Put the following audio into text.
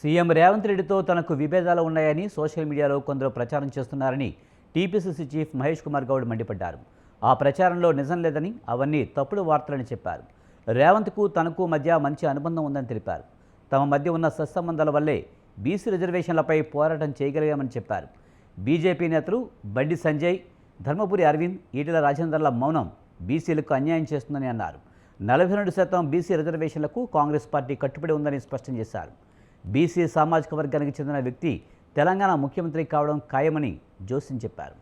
CM Revanth రెడ్డితో తనకు విభేదాలు ఉన్నాయని సోషల్ మీడియాలో కొందరు ప్రచారం చేస్తున్నారని టీపీసీసీ చీఫ్ మహేష్ కుమార్ గౌడ్ మండిపడ్డారు. ఆ ప్రచారంలో నిజం లేదని, అవన్నీ తప్పుడు వార్తలని చెప్పారు. రేవంత్కు తనకు మధ్య మంచి అనుబంధం ఉందని తెలిపారు. తమ మధ్య ఉన్న సత్సంబంధాల వల్లే బీసీ రిజర్వేషన్లపై పోరాటం చేయగలిగామని చెప్పారు. బీజేపీ నేతలు బండి సంజయ్, ధర్మపురి అరవింద్, ఈటెల రాజేందర్ల మౌనం బీసీలకు అన్యాయం చేస్తుందని అన్నారు. 42% బీసీ రిజర్వేషన్లకు కాంగ్రెస్ పార్టీ కట్టుబడి ఉందని స్పష్టం చేశారు. బీసీ సామాజిక వర్గానికి చెందిన వ్యక్తి తెలంగాణ ముఖ్యమంత్రి కావడం ఖాయమని జోస్యం చెప్పారు.